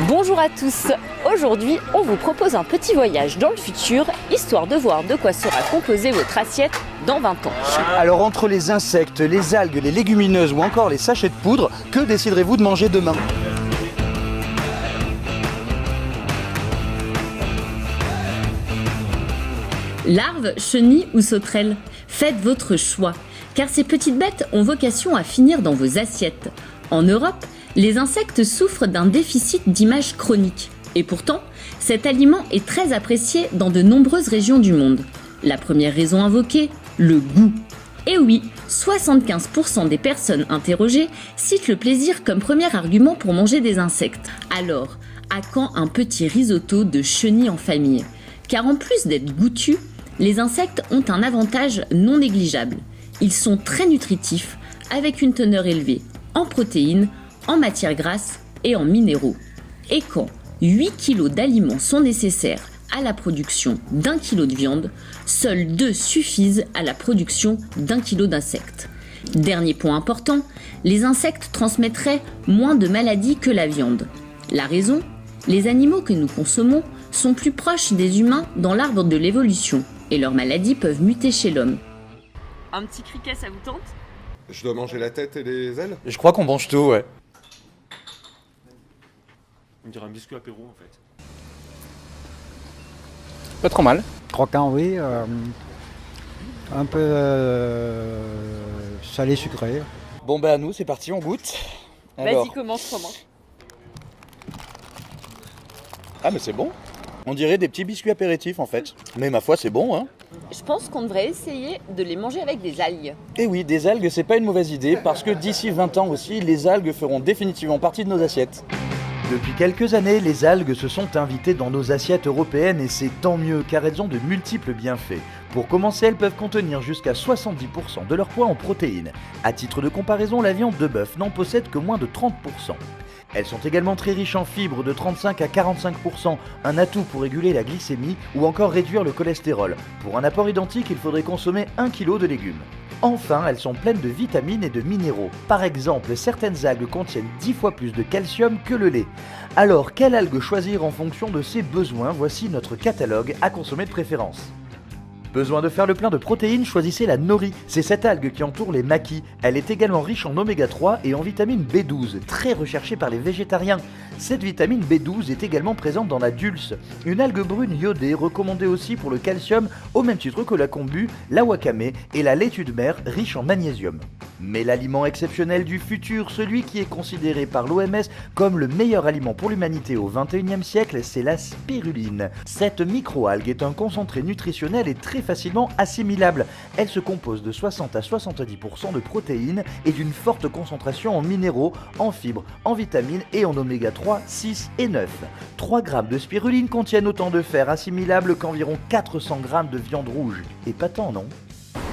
Bonjour à tous, aujourd'hui on vous propose un petit voyage dans le futur, histoire de voir de quoi sera composée votre assiette dans 20 ans. Alors entre les insectes, les algues, les légumineuses ou encore les sachets de poudre, que déciderez-vous de manger demain ? Larves, chenilles ou sauterelles, faites votre choix, car ces petites bêtes ont vocation à finir dans vos assiettes. En Europe, les insectes souffrent d'un déficit d'image chronique. Et pourtant, cet aliment est très apprécié dans de nombreuses régions du monde. La première raison invoquée, le goût. Et oui, 75% des personnes interrogées citent le plaisir comme premier argument pour manger des insectes. Alors, à quand un petit risotto de chenilles en famille ? Car en plus d'être goûtus, les insectes ont un avantage non négligeable. Ils sont très nutritifs, avec une teneur élevée en protéines, en matières grasses et en minéraux. Et quand 8 kg d'aliments sont nécessaires à la production d'1 kg de viande, seuls 2 suffisent à la production d'1 kg d'insectes. Dernier point important, les insectes transmettraient moins de maladies que la viande. La raison ? Les animaux que nous consommons sont plus proches des humains dans l'arbre de l'évolution et leurs maladies peuvent muter chez l'homme. Un petit criquet, ça vous tente ? Je dois manger la tête et les ailes ? Je crois qu'on mange tout, ouais. On dirait un biscuit apéro en fait. Pas trop mal. Croquant, oui. Un peu salé sucré. Bon bah à nous, c'est parti, on goûte. Vas-y, commence, Romain. Ah mais c'est bon. On dirait des petits biscuits apéritifs en fait. Mais ma foi, c'est bon, hein. Je pense qu'on devrait essayer de les manger avec des algues. Et oui, des algues, c'est pas une mauvaise idée, parce que d'ici 20 ans aussi, les algues feront définitivement partie de nos assiettes. Depuis quelques années, les algues se sont invitées dans nos assiettes européennes et c'est tant mieux car elles ont de multiples bienfaits. Pour commencer, elles peuvent contenir jusqu'à 70% de leur poids en protéines. À titre de comparaison, la viande de bœuf n'en possède que moins de 30%. Elles sont également très riches en fibres de 35 à 45%, un atout pour réguler la glycémie ou encore réduire le cholestérol. Pour un apport identique, il faudrait consommer 1 kg de légumes. Enfin, elles sont pleines de vitamines et de minéraux. Par exemple, certaines algues contiennent 10 fois plus de calcium que le lait. Alors, quelle algue choisir en fonction de ses besoins ? Voici notre catalogue à consommer de préférence. Besoin de faire le plein de protéines, choisissez la nori. C'est cette algue qui entoure les maquis. Elle est également riche en oméga 3 et en vitamine B12, très recherchée par les végétariens. Cette vitamine B12 est également présente dans la dulse, une algue brune iodée recommandée aussi pour le calcium au même titre que la kombu, la wakame et la laitue de mer riche en magnésium. Mais l'aliment exceptionnel du futur, celui qui est considéré par l'OMS comme le meilleur aliment pour l'humanité au XXIe siècle, c'est la spiruline. Cette microalgue est un concentré nutritionnel et très facilement assimilable. Elle se compose de 60 à 70% de protéines et d'une forte concentration en minéraux, en fibres, en vitamines et en oméga 3, 6 et 9. 3 grammes de spiruline contiennent autant de fer assimilable qu'environ 400 grammes de viande rouge. Épatant, non ?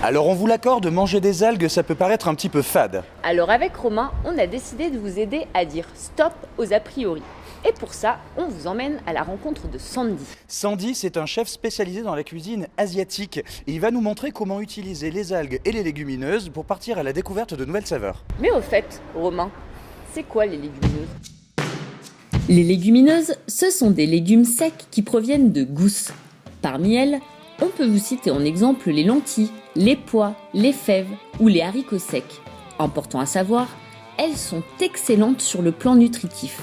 Alors on vous l'accorde, manger des algues, ça peut paraître un petit peu fade. Alors avec Romain, on a décidé de vous aider à dire stop aux a priori. Et pour ça, on vous emmène à la rencontre de Sandy. Sandy, c'est un chef spécialisé dans la cuisine asiatique. Et il va nous montrer comment utiliser les algues et les légumineuses pour partir à la découverte de nouvelles saveurs. Mais au fait, Romain, c'est quoi les légumineuses ? Les légumineuses, ce sont des légumes secs qui proviennent de gousses. Parmi elles, on peut vous citer en exemple les lentilles, les pois, les fèves ou les haricots secs. Important à savoir, elles sont excellentes sur le plan nutritif.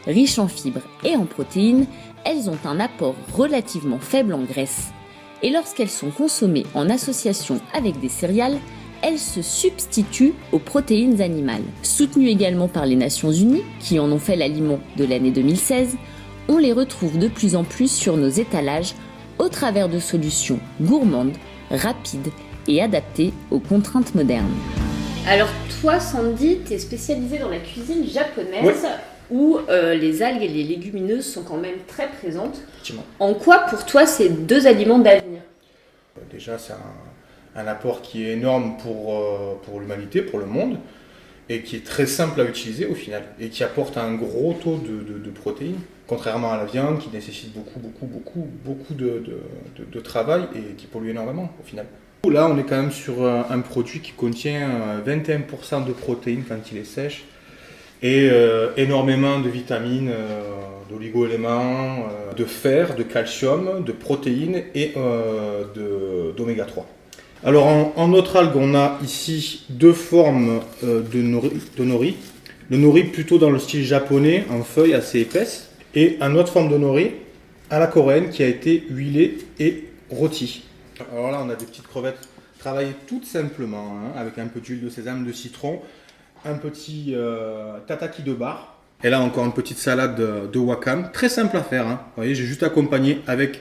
Riches en fibres et en protéines, elles ont un apport relativement faible en graisse. Et lorsqu'elles sont consommées en association avec des céréales, elles se substituent aux protéines animales. Soutenues également par les Nations Unies, qui en ont fait l'aliment de l'année 2016, on les retrouve de plus en plus sur nos étalages au travers de solutions gourmandes, rapides et adaptées aux contraintes modernes. Alors toi, Sandy, tu es spécialisée dans la cuisine japonaise. Oui. Où les algues et les légumineuses sont quand même très présentes. Effectivement. En quoi, pour toi, c'est 2 aliments d'avenir ? Déjà, c'est un apport qui est énorme pour l'humanité, pour le monde, et qui est très simple à utiliser au final, et qui apporte un gros taux de protéines, contrairement à la viande qui nécessite beaucoup de travail et qui pollue énormément au final. Là, on est quand même sur un produit qui contient 21% de protéines quand il est sèche, Et énormément de vitamines, d'oligo-éléments, de fer, de calcium, de protéines et d'oméga 3. Alors en autre algue, on a ici deux formes de nori. Le nori plutôt dans le style japonais, en feuilles assez épaisses, et une autre forme de nori à la coréenne qui a été huilée et rôtie. Alors là, on a des petites crevettes travaillées toutes simplement, hein, avec un peu d'huile de sésame, de citron, un petit tataki de bar. Et là, encore une petite salade de wakame, très simple à faire. Hein. Vous voyez, j'ai juste accompagné avec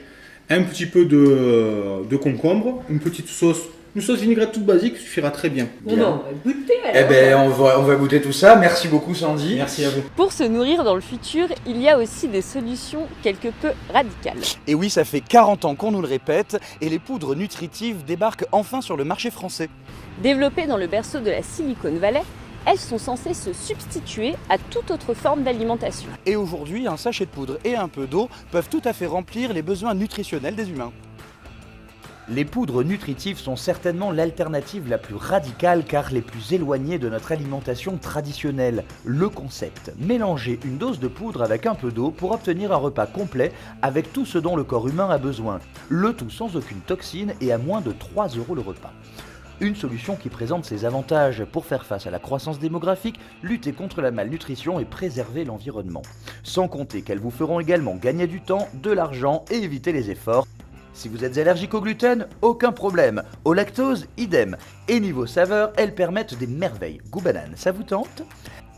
un petit peu de concombre, une petite sauce. Une sauce vinaigrette toute basique suffira très bien. Bon, on va goûter alors. Eh ben, on va goûter tout ça. Merci beaucoup, Sandy. Merci à vous. Pour se nourrir dans le futur, il y a aussi des solutions quelque peu radicales. Et oui, ça fait 40 ans qu'on nous le répète, et les poudres nutritives débarquent enfin sur le marché français. Développées dans le berceau de la Silicon Valley, elles sont censées se substituer à toute autre forme d'alimentation. Et aujourd'hui, un sachet de poudre et un peu d'eau peuvent tout à fait remplir les besoins nutritionnels des humains. Les poudres nutritives sont certainement l'alternative la plus radicale car les plus éloignées de notre alimentation traditionnelle. Le concept, mélanger une dose de poudre avec un peu d'eau pour obtenir un repas complet avec tout ce dont le corps humain a besoin. Le tout sans aucune toxine et à moins de 3 € le repas. Une solution qui présente ses avantages pour faire face à la croissance démographique, lutter contre la malnutrition et préserver l'environnement. Sans compter qu'elles vous feront également gagner du temps, de l'argent et éviter les efforts. Si vous êtes allergique au gluten, aucun problème. Au lactose, idem. Et niveau saveur, elles permettent des merveilles. Goût banane, ça vous tente ?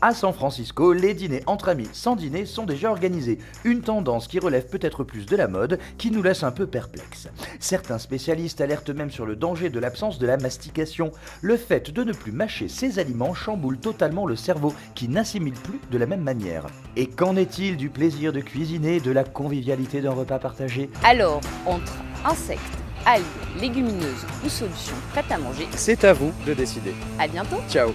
À San Francisco, les dîners entre amis sans dîner sont déjà organisés. Une tendance qui relève peut-être plus de la mode, qui nous laisse un peu perplexes. Certains spécialistes alertent même sur le danger de l'absence de la mastication. Le fait de ne plus mâcher ces aliments chamboule totalement le cerveau, qui n'assimile plus de la même manière. Et qu'en est-il du plaisir de cuisiner, de la convivialité d'un repas partagé ? Alors, entre insectes, algues, légumineuses ou solutions prêtes à manger, C'est à vous de décider. à bientôt. Ciao.